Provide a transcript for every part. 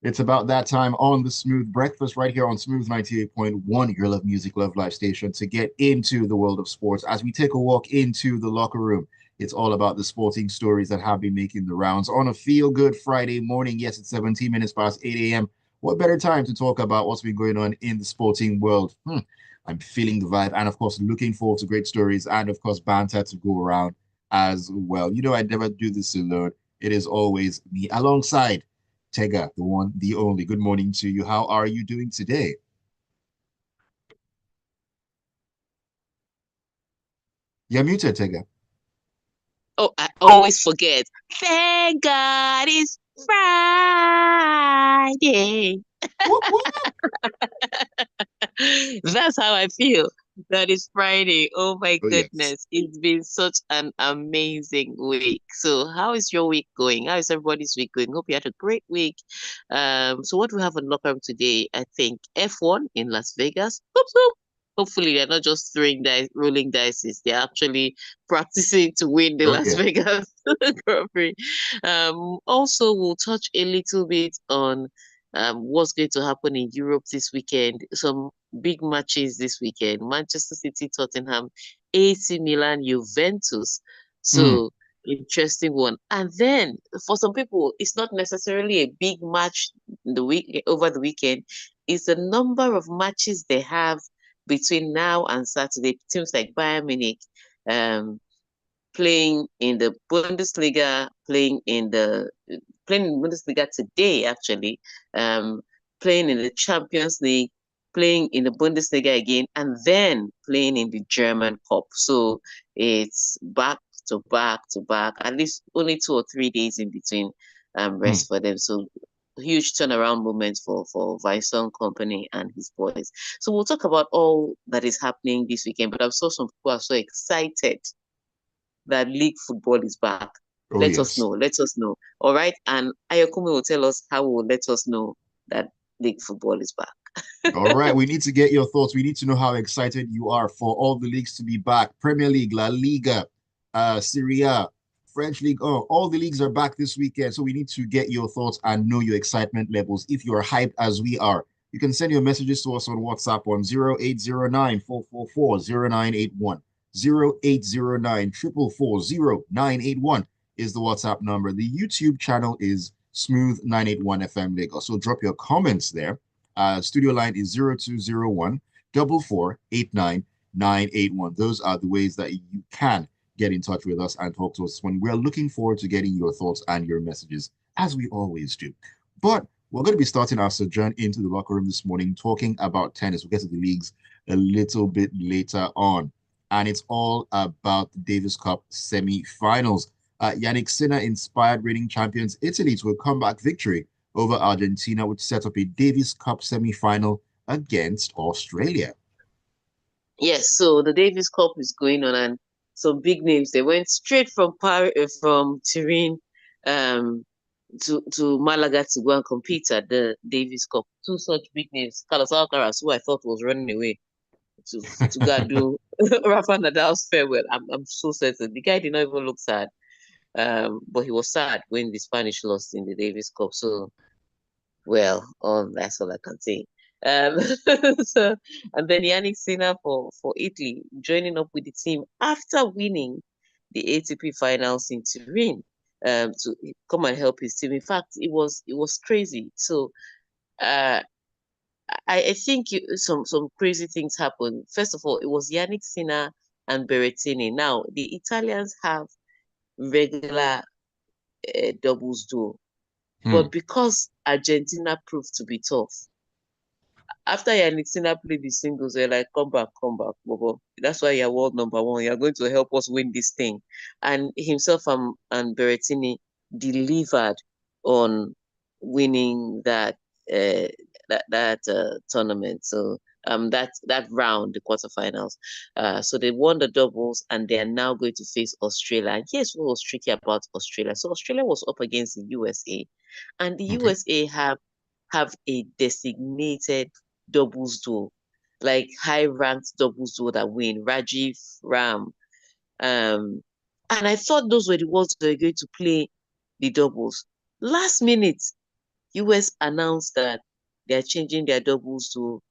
It's about that time on the Smooth Breakfast right here on Smooth 98.1, your Love Music, Love Life station, to get into the world of sports. As we take a walk into the locker room, it's all about the sporting stories that have been making the rounds on a feel-good Friday morning. Yes, it's 17 minutes past 8 a.m. What better time to talk about what's been going on in the sporting world? I'm feeling the vibe and, of course, looking forward to great stories and, of course, banter to go around as well. You know, I never do this alone. It is always me alongside Tega, the one, the only. Good morning to you. How are you doing today? You're muted, Tega. Oh, I always forget. Thank God it's Friday. Whoop, whoop. That's how I feel. That is Friday. Oh my Oh, yes. goodness. It's been such an amazing week. So how is your week going? How is everybody's week going? Hope you had a great week. So what do we have on locker room today? I think F1 in Las Vegas. Whoop, whoop. Hopefully they're not just throwing dice, rolling dice. They're actually practicing to win the Oh, Las yeah. Vegas Grand Prix. Also, we'll touch a little bit on what's going to happen in Europe this weekend. Some big matches this weekend. Manchester City, Tottenham, AC Milan, Juventus. Mm, So interesting one. And then for some people, it's not necessarily a big match the week over the weekend. It's the number of matches they have between now and Saturday. Teams like Bayern Munich, um, playing in the Bundesliga, playing in Bundesliga today actually, um, playing in the Champions League, playing in the Bundesliga again, and then playing in the German Cup. So it's back to back to back, at least only 2 or 3 days in between mm. rest for them. So huge turnaround moment for Vison Company and his boys. So we'll talk about all that is happening this weekend. But I'm sure some people are so excited that league football is back. Oh, Let us yes. know. Let us know. All right. And Ayokunmi will tell us how will let us know that league football is back. All right. We need to get your thoughts. We need to know how excited you are for all the leagues to be back. Premier League, La Liga, Serie A, French League. Oh, all the leagues are back this weekend. So we need to get your thoughts and know your excitement levels. If you're hyped as we are, you can send your messages to us on WhatsApp on 0809 444 0981. 0809 444 is the WhatsApp number. The YouTube channel is Smooth 981 FM Lagos. So drop your comments there. Studio line is 0201 4489981. Those are the ways that you can get in touch with us and talk to us when we're looking forward to getting your thoughts and your messages, as we always do. But we're going to be starting our sojourn into the locker room this morning talking about tennis. We'll get to the leagues a little bit later on. And it's all about the Davis Cup semi-finals. Yannick Sinner inspired reigning champions Italy to a comeback victory over Argentina, which set up a Davis Cup semi-final against Australia. Yes, so the Davis Cup is going on, and some big names they went straight from Paris, from Turin, um, to Malaga to go and compete at the Davis Cup. Two such big names, Carlos Alcaraz, who I thought was running away to to go and do Rafa Nadal's farewell. I'm so certain the guy did not even look sad. But he was sad when the Spanish lost in the Davis Cup. So, well, that's all I can say. Um, so, and then Yannick Sinner for Italy joining up with the team after winning the ATP finals in Turin, to come and help his team. In fact, it was crazy. So, uh, I think some crazy things happened. First of all, it was Yannick Sinner and Berrettini. Now, the Italians have regular doubles duo. Hmm. But because Argentina proved to be tough, after Yannick Sinner played the singles, they're like, come back, Bobo. That's why you're world number one. You're going to help us win this thing. And himself and Berrettini delivered on winning that tournament. So that round, the quarterfinals. So they won the doubles and they are now going to face Australia. And here's what was tricky about Australia. So Australia was up against the USA, and the Okay. USA have a designated doubles duo, like high ranked doubles duo that win, Rajiv Ram. Um, and I thought those were the ones that were going to play the doubles. Last minute, US announced that they are changing their doubles to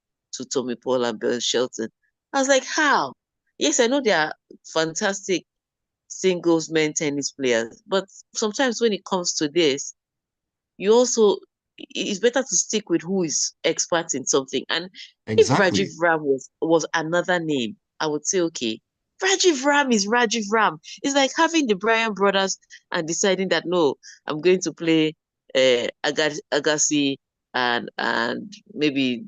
Tommy Paul and Bill Shelton. I was like, how? Yes, I know they are fantastic singles men tennis players, but sometimes when it comes to this, you also it's better to stick with who is expert in something. And if Rajiv Exactly. Ram was another name, I would say okay. Rajiv Ram is Rajiv Ram. It's like having the Bryan brothers and deciding that no, I'm going to play Agassi and maybe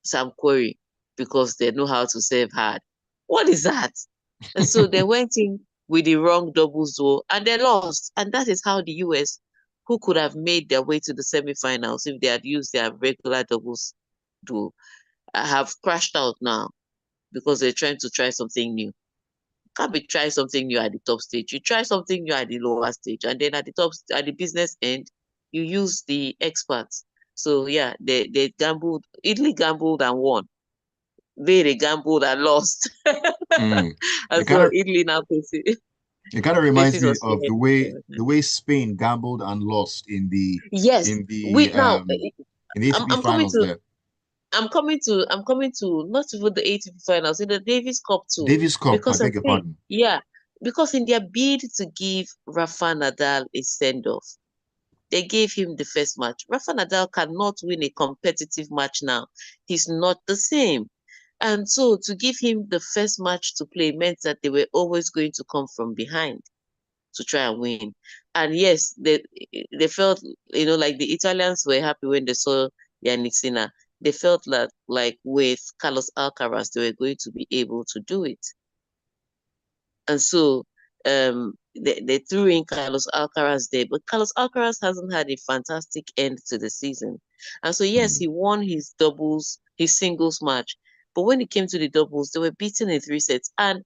Sam Querrey because they know how to serve hard. What is that? And so they went in with the wrong doubles duo and they lost. And that is how the US, who could have made their way to the semifinals if they had used their regular doubles duo, have crashed out now because they're trying to try something new. Can't be try something new at the top stage. You try something new at the lower stage, and then at the business end, you use the experts. So yeah, they gambled. Italy gambled and won. They gambled and lost. Mm. And It kind so of Italy now it kind of reminds faces me of Australia. the way Spain gambled and lost Yes, in we the now in the I'm ATP I'm coming finals to there. I'm coming to not even the ATP finals in the Davis Cup too, Davis Cup, I because I beg your think pardon. yeah, because in their bid to give Rafa Nadal a send off, they gave him the first match. Rafa Nadal cannot win a competitive match now. He's not the same. And so to give him the first match to play meant that they were always going to come from behind to try and win. And yes, they felt, like the Italians were happy when they saw Yannick Sinner. They felt like with Carlos Alcaraz, they were going to be able to do it. And so they threw in Carlos Alcaraz there, but Carlos Alcaraz hasn't had a fantastic end to the season. And so yes, Mm. he won his singles match. But when it came to the doubles, they were beaten in 3 sets. And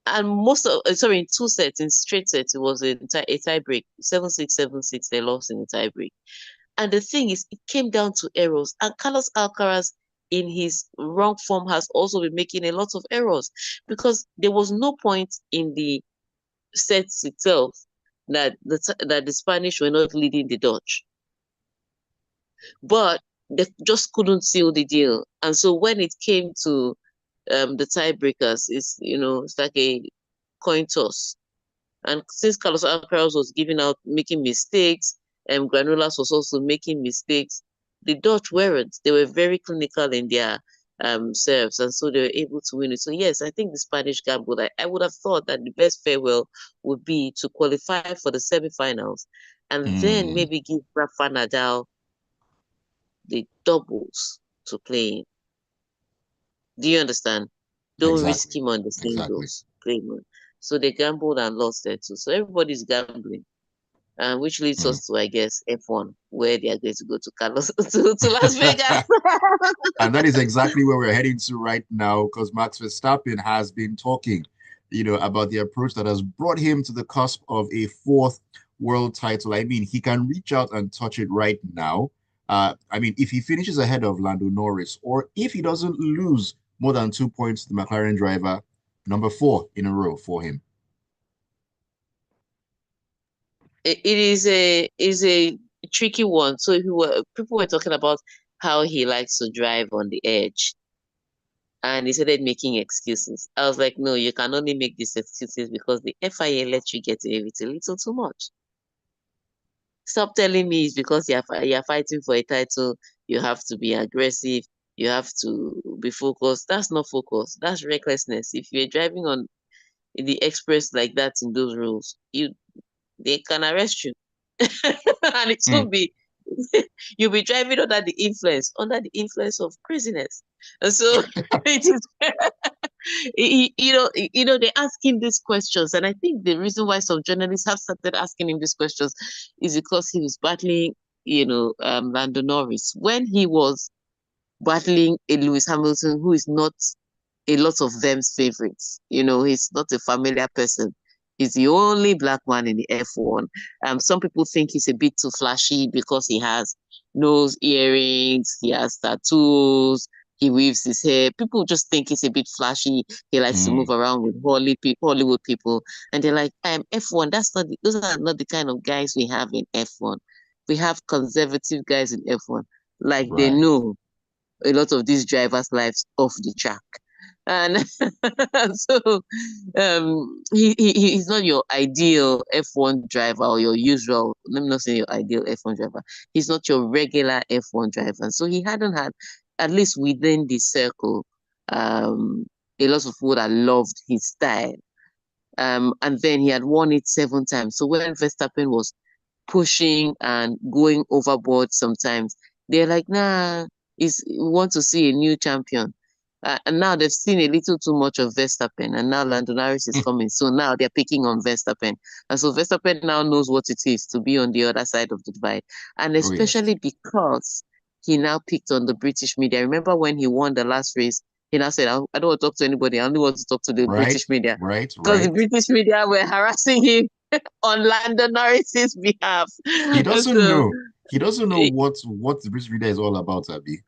most of sorry, in 2 sets, in straight sets, it was a tie break. 7-6, 7-6, they lost in a tie break. And the thing is, it came down to errors. And Carlos Alcaraz, in his wrong form, has also been making a lot of errors because there was no point in the sets itself that the Spanish were not leading the Dutch, but they just couldn't seal the deal. And so when it came to the tiebreakers, it's like a coin toss. And since Carlos Alcaraz was making mistakes, and Granolas was also making mistakes, the Dutch weren't. They were very clinical in their serves, and so they were able to win it. So yes, I think the Spanish gambled. I would have thought that the best farewell would be to qualify for the semifinals, and then Mm. maybe give Rafa Nadal the doubles to play in. Do you understand? Don't risk Exactly. him on the Exactly. singles. Play him. So they gambled and lost there too. So everybody's gambling. Which leads Mm. us to, I guess, F1, where they are going to go to Carlos to Las Vegas. And that is exactly where we're heading to right now, because Max Verstappen has been talking, about the approach that has brought him to the cusp of a fourth world title. I mean, he can reach out and touch it right now. I mean, if he finishes ahead of Lando Norris, or if he doesn't lose more than 2 points to the McLaren driver, number four in a row for him. It is a tricky one. So people were talking about how he likes to drive on the edge, and he started making excuses. I was like, no, you can only make these excuses because the FIA let you get away with a little too much. Stop telling me it's because you're fighting for a title, you have to be aggressive, you have to be focused. That's not focus. That's recklessness. If you're driving on the express like that in those rules, they can arrest you. And it will Mm. be you'll be driving under the influence of craziness. And so it is they ask him these questions, and I think the reason why some journalists have started asking him these questions is because he was battling, Lando Norris when he was battling a Lewis Hamilton who is not a lot of them's favorites. He's not a familiar person. He's the only black man in the F1. Some people think he's a bit too flashy because he has nose earrings, he has tattoos, he weaves his hair. People just think he's a bit flashy. He likes to move Mm. around with Hollywood people, and they're like, F1. Those are not the kind of guys we have in F1. we have conservative guys in F1, like they Right. know a lot of these drivers' lives off the track. And so he's not your ideal F1 driver or your usual, let me not say your ideal F1 driver. He's not your regular F1 driver. So he hadn't had, at least within the circle, um, a lot of people that loved his style. And then he had won it 7 times. So when Verstappen was pushing and going overboard sometimes, they're like, nah, we want to see a new champion. And now they've seen a little too much of Verstappen, and now Lando Norris is coming. So now they're picking on Verstappen. And so Verstappen now knows what it is to be on the other side of the divide. And Oh, yes. especially because he now picked on the British media. Remember when he won the last race, he now said, I don't want to talk to anybody. I only want to talk to the Right. British media. Right. Because the Right. British media were harassing him on Lando Norris's behalf. He And doesn't so, know. He doesn't know what the British media is all about, Abby.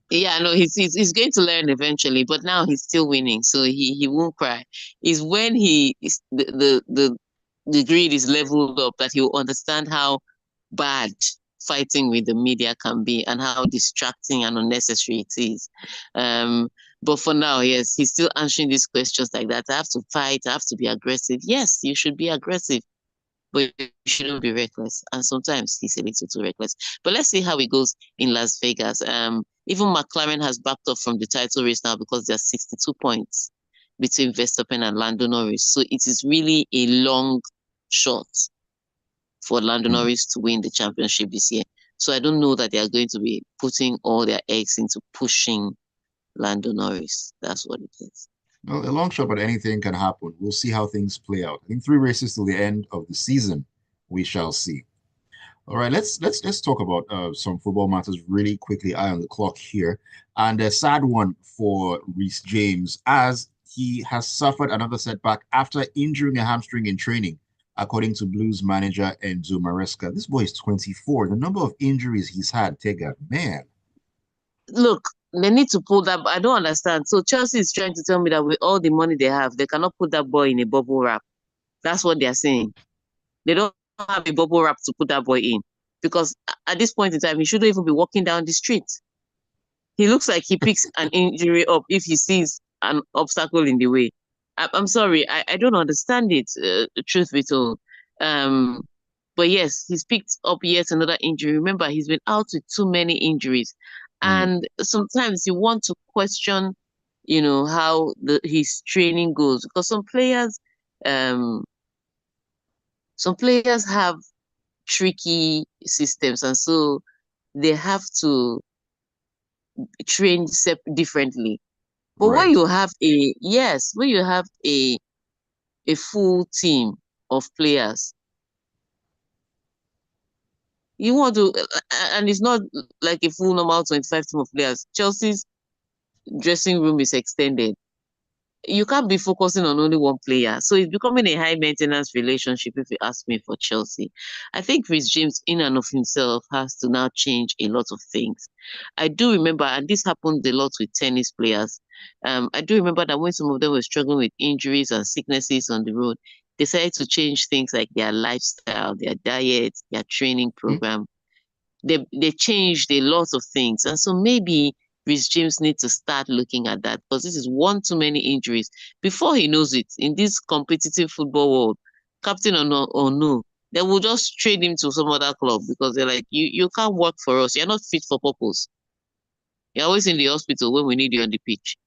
yeah, no, he's going to learn eventually, but now he's still winning, so he won't cry. Is when he is the greed is leveled up that he'll understand how bad fighting with the media can be and how distracting and unnecessary it is. Um, but for now, yes, he's still answering these questions like that. I have to fight, I have to be aggressive. Yes, you should be aggressive, but you shouldn't be reckless. And sometimes he's a little too reckless. But let's see how it goes in Las Vegas. Even McLaren has backed up from the title race now because there are 62 points between Verstappen and Lando Norris. So it is really a long shot for Lando Hmm. Norris to win the championship this year. So I don't know that they are going to be putting all their eggs into pushing Lando Norris. That's what it is. Well, a long shot, but anything can happen. We'll see how things play out. I think 3 races till the end of the season. We shall see. All right, let's talk about some football matters really quickly. Eye on the clock here, and a sad one for Reece James as he has suffered another setback after injuring a hamstring in training, according to Blues manager Enzo Maresca. This boy is 24. The number of injuries he's had, Tega, man. Look, they need to pull that. I don't understand. So Chelsea is trying to tell me that with all the money they have, they cannot put that boy in a bubble wrap. That's what they're saying. They don't have a bubble wrap to put that boy in because at this point in time, he shouldn't even be walking down the street. He looks like he picks an injury up if he sees an obstacle in the way. I'm sorry, I don't understand it. Truth be told, um, but yes, he's picked up yet another injury. Remember, he's been out with too many injuries, Mm, and sometimes you want to question, how his training goes because um, some players have tricky systems, and so they have to train differently. But when right, you have a full team of players, you want to, and it's not like a full normal 25 team of players. Chelsea's dressing room is extended. You can't be focusing on only one player. So it's becoming a high maintenance relationship, if you ask me, for Chelsea. I think Rhys James, in and of himself, has to now change a lot of things. I do remember, and this happened a lot with tennis players. I do remember that when some of them were struggling with injuries and sicknesses on the road, they decided to change things like their lifestyle, their diet, their training mm, program. They changed a lot of things. And so maybe Rhys James needs to start looking at that because this is one too many injuries. Before he knows it, in this competitive football world, captain or no, they will just trade him to some other club because they're like, you can't work for us. You're not fit for purpose. You're always in the hospital when we need you on the pitch.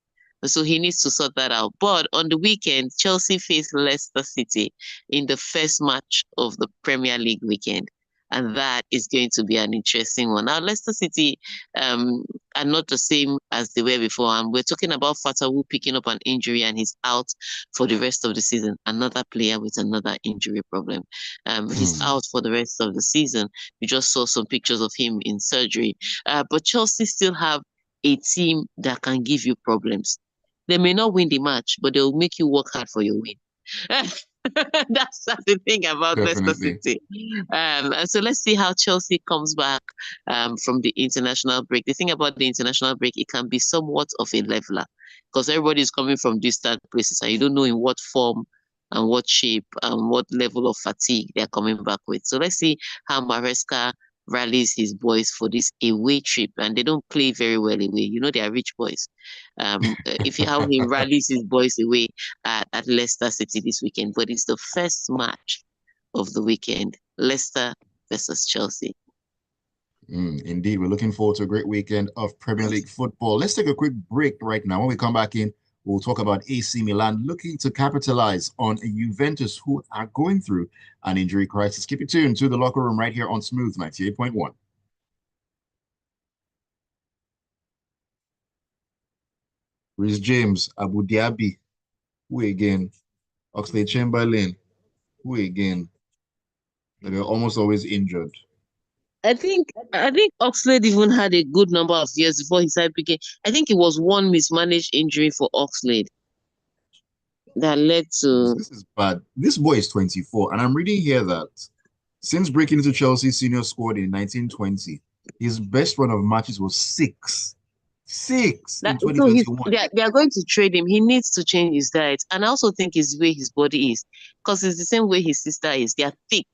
So he needs to sort that out. But on the weekend, Chelsea faced Leicester City in the first match of the Premier League weekend. And that is going to be an interesting one. Now, Leicester City um, are not the same as they were before. And we're talking about Fatawu picking up an injury and he's out for the rest of the season. Another player with another injury problem. He's mm. out for the rest of the season. We just saw some pictures of him in surgery. But Chelsea still have a team that can give you problems. They may not win the match, but they'll make you work hard for your win. That's the thing about Leicester Definitely. City. And so let's see how Chelsea comes back from the international break. The thing about the international break, it can be somewhat of a leveler because everybody is coming from distant places and you don't know in what form and what shape and what level of fatigue they're coming back with. So let's see how Maresca rallies his boys for this away trip, and they don't play very well away. You know, they are rich boys. If you how he rallies his boys away at Leicester City this weekend, but it's the first match of the weekend, Leicester versus Chelsea. Indeed, we're looking forward to a great weekend of Premier League football. Let's take a quick break right now. When we come back in, we'll talk about AC Milan looking to capitalize on Juventus, who are going through an injury crisis. Keep it tuned to the locker room right here on Smooth 98.1. Rhys James, Abu Dhabi, who again? Oxlade Chamberlain, who again? They're almost always injured. I think Oxlade even had a good number of years before he started picking. I think it was one mismanaged injury for Oxlade that led This, to this is bad. This boy is 24, and I'm reading here that since breaking into Chelsea's senior squad in 1920, his best run of matches was six. Six that. in So he's 2021. they are going to trade him. He needs to change his diet, and I also think it's the way his body is, because it's the same way his sister is. They are thick.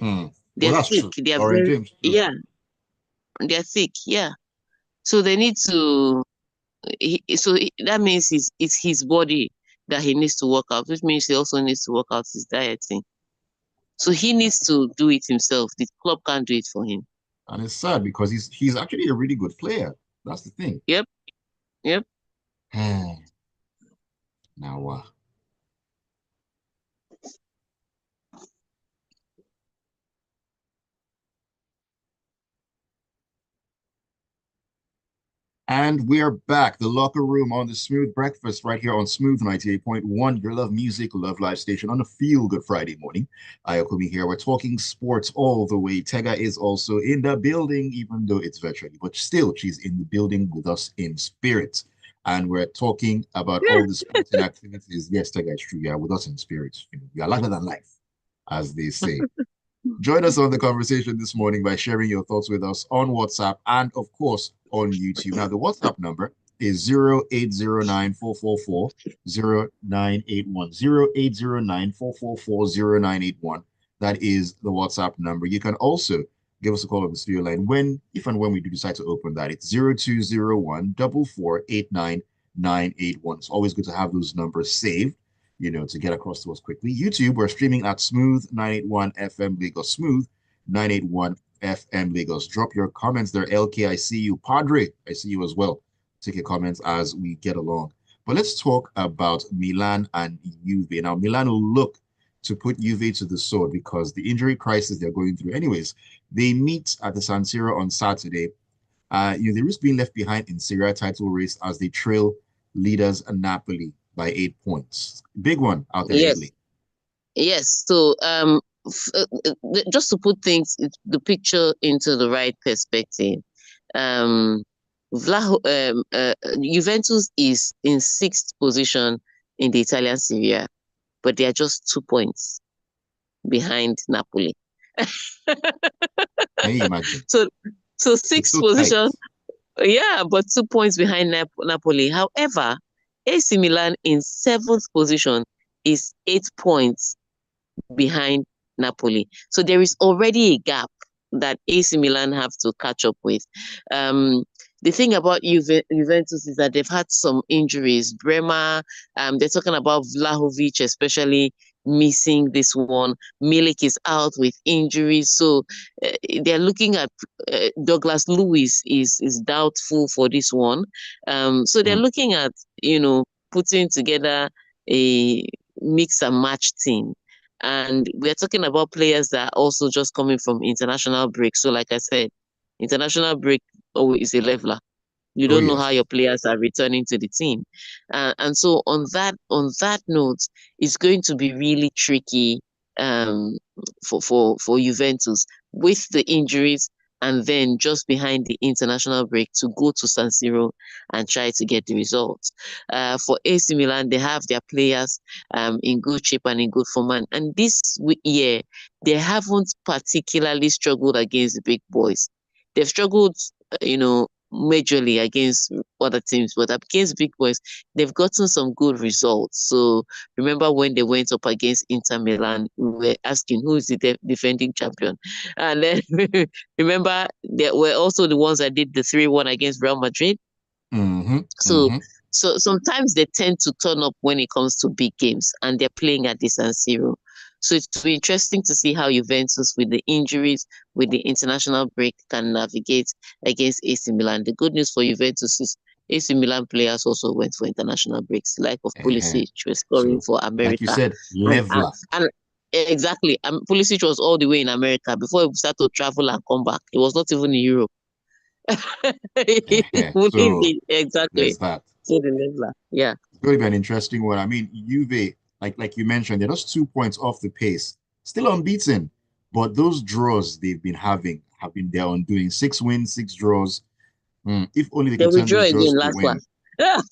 Well, They're that's thick. true. They are Lauren very James, too. yeah. They're thick. Yeah. So they need to. That means it's his body that he needs to work out, which means he also needs to work out his dieting. So he needs to do it himself. The club can't do it for him. And it's sad because he's actually a really good player. That's the thing. Yep, yep. Now, and we are back. The locker room on the Smooth Breakfast right here on Smooth 98.1, your love music, love live station on a feel good Friday morning. Ayokunmi here. We're talking sports all the way. Tega is also in the building, even though it's virtually, but still, she's in the building with us in spirit. And we're talking about all the sporting activities. Yes, Tega, it's true. Yeah, with us in spirit. You are larger than life, as they say. Join us on the conversation this morning by sharing your thoughts with us on WhatsApp and, of course, on YouTube. Now, the WhatsApp number is 0809 444 0981. 0809 444 0981. That is the WhatsApp number. You can also give us a call on the studio line if and when we do decide to open that. It's 0201 4489981. It's always good to have those numbers saved, to get across to us quickly. YouTube, we're streaming at Smooth 981 FM Lagos. Smooth 981 FM Lagos. Drop your comments there. LK, I see you. Padre, I see you as well. Take your comments as we get along. But let's talk about Milan and Juve. Now, Milan will look to put Juve to the sword because the injury crisis they're going through. Anyways, they meet at the San Siro on Saturday. They risk being left behind in Serie A title race as they trail leaders Napoli by 8 points. Big one out there in Yes, Italy. yes. So just to put the picture into the right perspective, um, Juventus is in sixth position in the Italian Serie A, but they are just 2 points behind Napoli. Can you imagine? So, so It's sixth so tight. position, yeah, but 2 points behind Napoli. However, AC Milan in seventh position is 8 points behind Napoli. So there is already a gap that AC Milan have to catch up with. The thing about Juventus is that they've had some injuries. Bremer, they're talking about Vlahovic, especially missing this one. Milik is out with injuries. So they're looking at Douglas Lewis is doubtful for this one. So they're Mm. looking at, putting together a mix and match team. And we're talking about players that are also just coming from international break. So, like I said, international break always is a leveler. You Oh, don't know how yes. your players are returning to the team, and so on that note, it's going to be really tricky for Juventus with the injuries, and then just behind the international break to go to San Siro and try to get the results. For AC Milan, they have their players in good shape and in good form, and this year they haven't particularly struggled against the big boys. They've struggled, you know, majorly against other teams, but against big boys, they've gotten some good results. So remember when they went up against Inter Milan, we were asking who is the defending champion, and then remember they were also the ones that did the 3-1 against Real Madrid. Mm-hmm. So, Mm-hmm. so sometimes they tend to turn up when it comes to big games, and they're playing at the San Siro. So it will be interesting to see how Juventus, with the injuries, with the international break, can navigate against AC Milan. The good news for Juventus is AC Milan players also went for international breaks, like of Uh-huh. Pulisic, was scoring So, for like you America, said, and leveler. exactly, Pulisic was all the way in America before he started to travel and come back. He was not even in Europe. Uh-huh. So Exactly. there's that. To the leveler. Yeah. It's going to be an interesting one. I mean, Juve, like you mentioned, they're just 2 points off the pace, still unbeaten. But those draws they've been having have been their undoing. 6 wins, 6 draws. If only they They could turn withdraw those draws again to last one. win.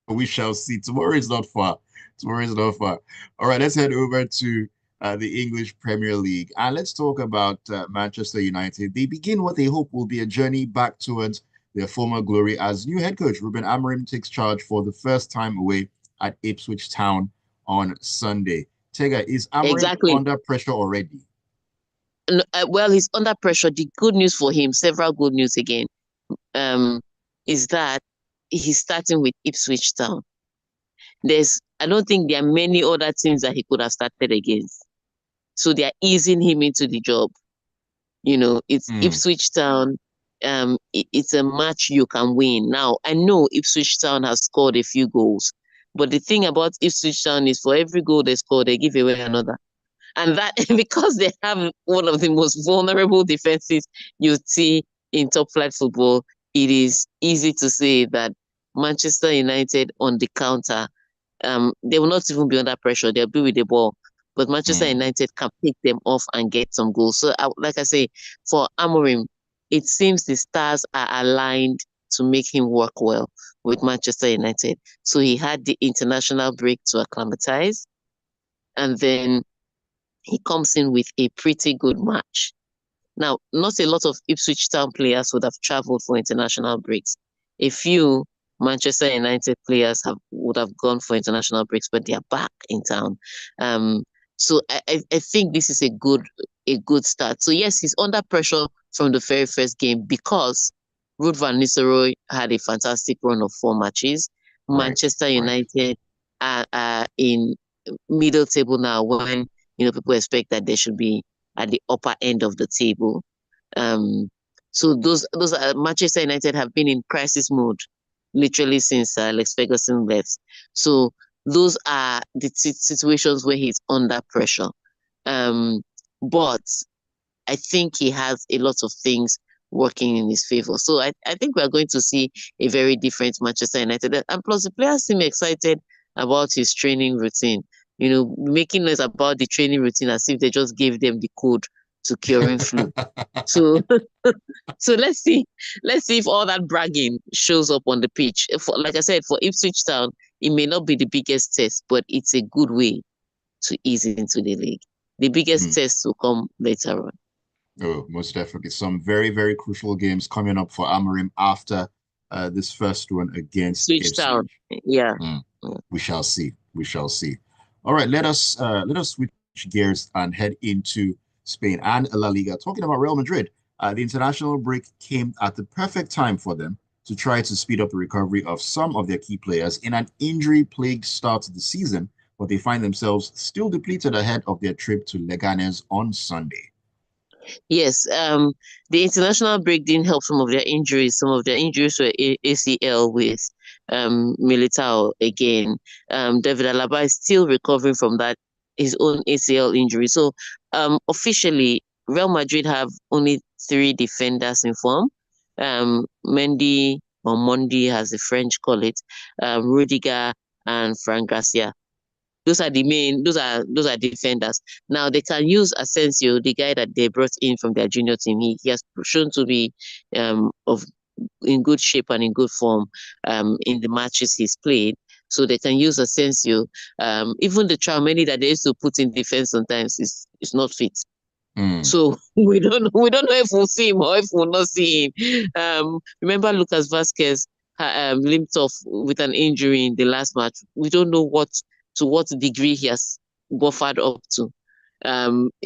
But we shall see. Tomorrow is not far. Tomorrow is not far. All right, let's head over to the English Premier League and let's talk about Manchester United. They begin what they hope will be a journey back towards their former glory as new head coach Ruben Amorim takes charge for the first time away at Ipswich Town on Sunday. Tega, is Amorim Exactly. under pressure already? Well, he's under pressure. The good news for him, several good news again, um, is that he's starting with Ipswich Town. I don't think there are many other teams that he could have started against. So they are easing him into the job. It's Hmm. Ipswich Town. It's a match you can win. Now, I know Ipswich Town has scored a few goals, but the thing about Ipswich Town is for every goal they score, they give away another. And that because they have one of the most vulnerable defenses you see in top flight football, it is easy to say that Manchester United on the counter, they will not even be under pressure. They'll be with the ball. But Manchester Hmm. United can pick them off and get some goals. So, like I say, for Amorim, it seems the stars are aligned to make him work well with Manchester United. So he had the international break to acclimatize, and then he comes in with a pretty good match. Now, not a lot of Ipswich Town players would have traveled for international breaks. A few Manchester United players would have gone for international breaks, but they are back in town. Um, so I think this is a good start. So yes, he's under pressure from the very first game because Ruud van Nistelrooy had a fantastic run of 4 matches. Right, Manchester right. United are in middle table now when people expect that they should be at the upper end of the table. Um, so those Manchester United have been in crisis mode literally since Alex Ferguson left. So those are the situations where he's under pressure. Um, but I think he has a lot of things working in his favor. So I think we're going to see a very different Manchester United. And plus, the players seem excited about his training routine. Making us about the training routine as if they just gave them the code to curing flu. So, so let's see if all that bragging shows up on the pitch. Like I said, for Ipswich Town, it may not be the biggest test, but it's a good way to ease into the league. The biggest Hmm. test will come later on. Oh, most definitely. Some very, very crucial games coming up for Amorim after this first one against Ipswich Town, Ipswich. yeah. Hmm. We shall see. We shall see. All right, let us switch gears and head into Spain and La Liga. Talking about Real Madrid, the international break came at the perfect time for them to try to speed up the recovery of some of their key players in an injury-plagued start to the season, but they find themselves still depleted ahead of their trip to Leganes on Sunday. Yes, the international break didn't help some of their injuries. Some of their injuries were ACL with Militao again. David Alaba is still recovering from that his own ACL injury. So officially, Real Madrid have only 3 defenders in form. Mendy or Mondi, as the French call it, Rudiger and Fran Garcia. Those are defenders. Now they can use Asensio, the guy that they brought in from their junior team. He has shown to be of in good shape and in good form in the matches he's played. So they can use Asensio. Even the Traumeni that they used to put in defense sometimes is not fit. Mm. So we don't know if we'll see him or if we'll not see him. Remember Lucas Vasquez limped off with an injury in the last match. We don't know what degree he has buffered up to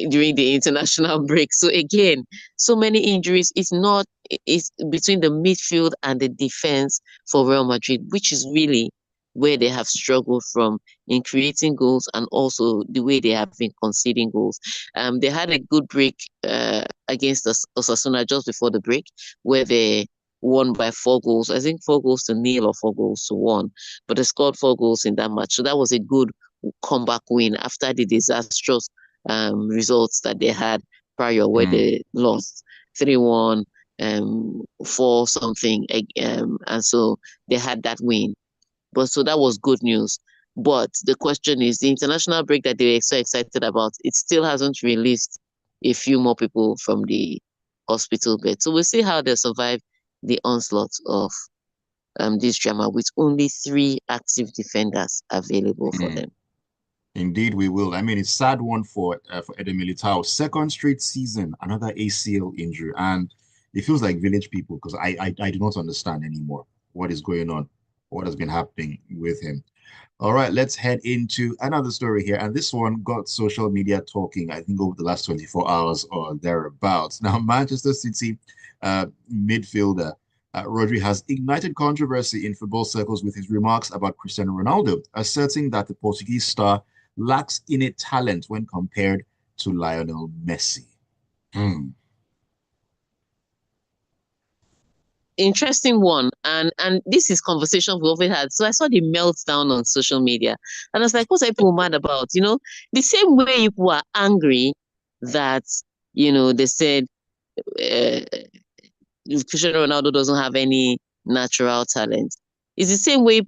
during the international break. So again, so many injuries. It's between the midfield and the defense for Real Madrid, which is really where they have struggled from in creating goals and also the way they have been conceding goals. They had a good break against Osasuna just before the break, where they won by 4 goals. I think 4 goals to nil or 4 goals to one, but they scored 4 goals in that match. So that was a good comeback win after the disastrous results that they had prior, where Mm. they lost 3-1, 4 something, and so they had that win. But so that was good news. But the question is the international break that they were so excited about, it still hasn't released a few more people from the hospital bed. So we'll see how they survive the onslaught of this drama with only 3 active defenders available for Mm. them. Indeed, we will. I mean, it's sad one for Eder Militao. Second straight season, another ACL injury, and it feels like village people because I do not understand anymore what is going on, what has been happening with him. All right, let's head into another story here. And this one got social media talking, I think, over the last 24 hours or thereabouts. Now, Manchester City midfielder Rodri has ignited controversy in football circles with his remarks about Cristiano Ronaldo, asserting that the Portuguese star lacks innate talent when compared to Lionel Messi. Hmm. Interesting one, and this is conversation we often had. So I saw the meltdown on social media, and I was like, "What's people mad about?" The same way people are angry that they said uh, Cristiano Ronaldo doesn't have any natural talent. It's the same way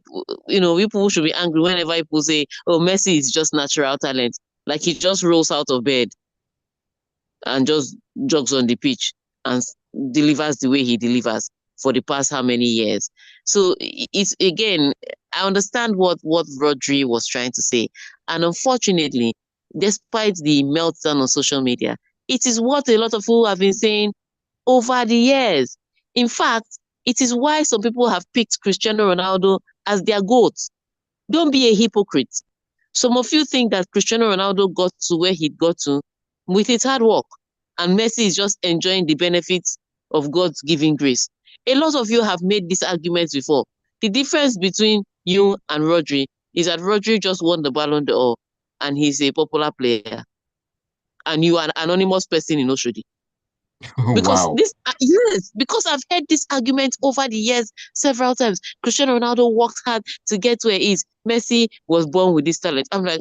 people should be angry whenever people say, "Oh, Messi is just natural talent," like he just rolls out of bed and just jogs on the pitch and delivers the way he delivers for the past how many years. So it's again, I understand what Rodri was trying to say, and unfortunately, despite the meltdown on social media, it is what a lot of people have been saying over the years. In fact, it is why some people have picked Cristiano Ronaldo as their GOAT. Don't be a hypocrite. Some of you think that Cristiano Ronaldo got to where he got to with his hard work, and Messi is just enjoying the benefits of God's giving grace. A lot of you have made these arguments before. The difference between you and Rodri is that Rodri just won the Ballon d'Or and he's a popular player, and you are an anonymous person in Oshodi. Because Wow. yes, because I've heard this argument over the years several times. Cristiano Ronaldo worked hard to get where he is. Messi was born with this talent. I'm like,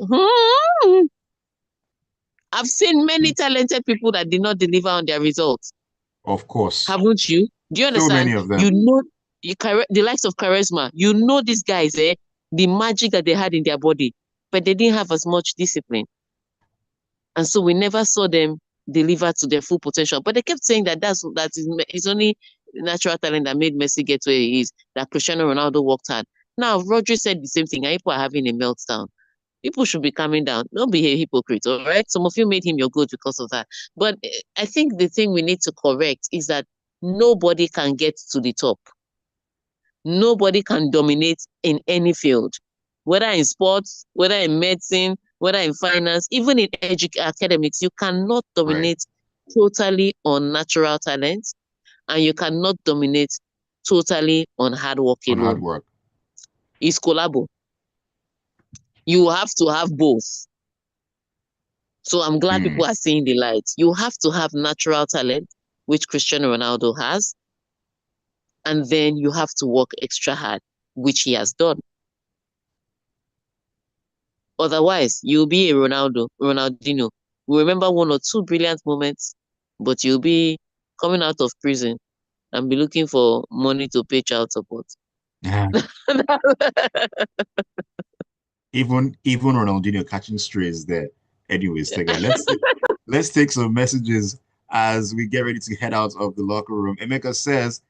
I've seen many talented people that did not deliver on their results. Of course. Haven't you? Do you So understand? many of them. You know, the likes of charisma. You know these guys, the magic that they had in their body, but they didn't have as much discipline. And so we never saw them deliver to their full potential. But they kept saying it's only natural talent that made Messi get where he is, that Cristiano Ronaldo worked hard. Now, Rodri said the same thing, and people are having a meltdown. People should be calming down. Don't be a hypocrite, all right? Some of you made him your good because of that. But I think the thing we need to correct is that nobody can get to the top. Nobody can dominate in any field, whether in sports, whether in medicine, whether in finance, even in academics. You cannot Right. dominate totally on natural talent, and you cannot dominate totally on hard work On hard alone. work. It's collabo. You have to have both. So I'm glad Hmm. people are seeing the light. You have to have natural talent, which Cristiano Ronaldo has, and then you have to work extra hard, which he has done. Otherwise, you'll be a Ronaldinho. We remember 1 or 2 brilliant moments, but you'll be coming out of prison and be looking for money to pay child support. Yeah. Even Ronaldinho catching strays there. Anyways, Tega, let's take some messages as we get ready to head out of the locker room. Emeka says,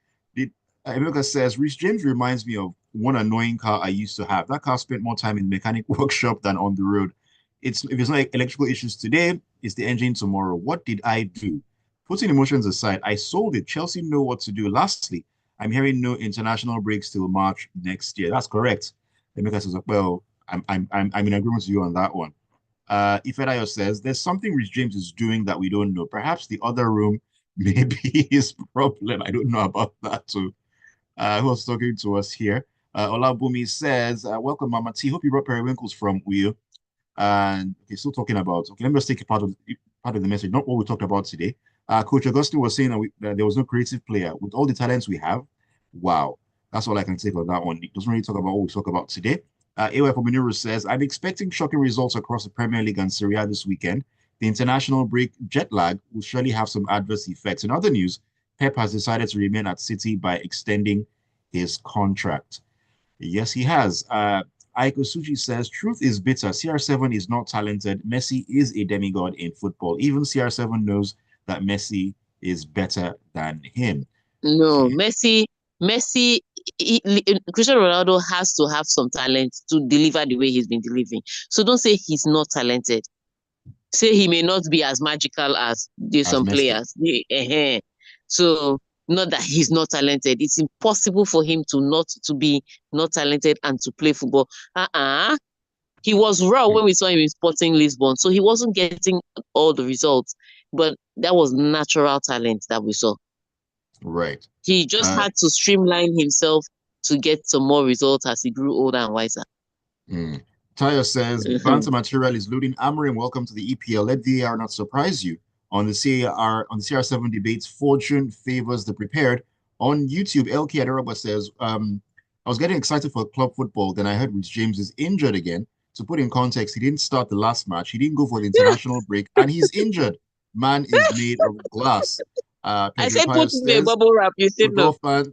Rich James reminds me of one annoying car I used to have. That car spent more time in the mechanic workshop than on the road. It's if it's not electrical issues today, it's the engine tomorrow. What did I do? Putting emotions aside, I sold it. Chelsea know what to do. Lastly, I'm hearing no international breaks till March next year. That's correct. Emeka says, well, I'm in agreement with you on that one. Ifedayo says there's something Rich James is doing that we don't know. Perhaps the other room may be his problem. I don't know about that too. Who was talking to us here? Olabumi says, welcome, Mama T. Hope you brought periwinkles from Uyo. And okay, still talking about, okay, let me just take a part of the message, not what we talked about today. Coach Augustine was saying that there was no creative player. With all the talents we have, wow. That's all I can take on that one. It doesn't really talk about what we talk about today. AY Pominuru says, I'm expecting shocking results across the Premier League and Serie A this weekend. The international break jet lag will surely have some adverse effects. In other news, Pep has decided to remain at City by extending his contract. Yes, he has. Aiko Suji says, truth is bitter. CR7 is not talented. Messi is a demigod in football. Even CR7 knows that Messi is better than him. No, Okay. Messi, Cristiano Ronaldo has to have some talent to deliver the way he's been delivering. So don't say he's not talented. Say he may not be as magical as there's As some Messi. players. So not that he's not talented. It's impossible for him to be not talented and to play football. He was raw when we saw him in Sporting Lisbon, so he wasn't getting all the results. But that was natural talent that we saw. Right. He just Uh, had to streamline himself to get some more results as he grew older and wiser. mm. Tayo says, Mhm. Banter material is looting. Amorim, welcome to the EPL. Let VAR not surprise you. On the CR7 debates, fortune favors the prepared. On YouTube, LK Aderoba says, I was getting excited for club football. Then I heard Rich James is injured again. To put in context, he didn't start the last match. He didn't go for the international break, and he's injured. Man is made of glass. I Pedro said, put Pius him in a says, bubble wrap. You said no. football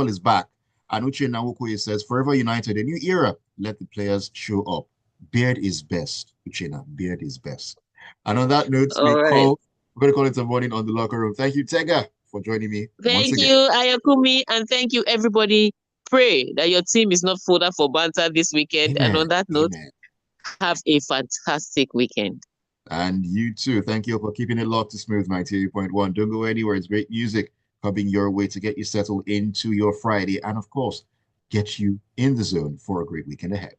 is back. And Uche Nawokoye says, Forever United, a new era. Let the players show up. Beard is best. Uchena, beard is best. And on that note, All right. we're going to call it a morning on the locker room. Thank you, Tega, for joining me once Thank again. you, Ayokunmi, and thank you, everybody. Pray that your team is not fodder for banter this weekend. And on Amen. that note, Amen. have a fantastic weekend. And you too. Thank you for keeping it locked to Smooth 98.1. Don't go anywhere. It's great music coming your way to get you settled into your Friday and, of course, get you in the zone for a great weekend ahead.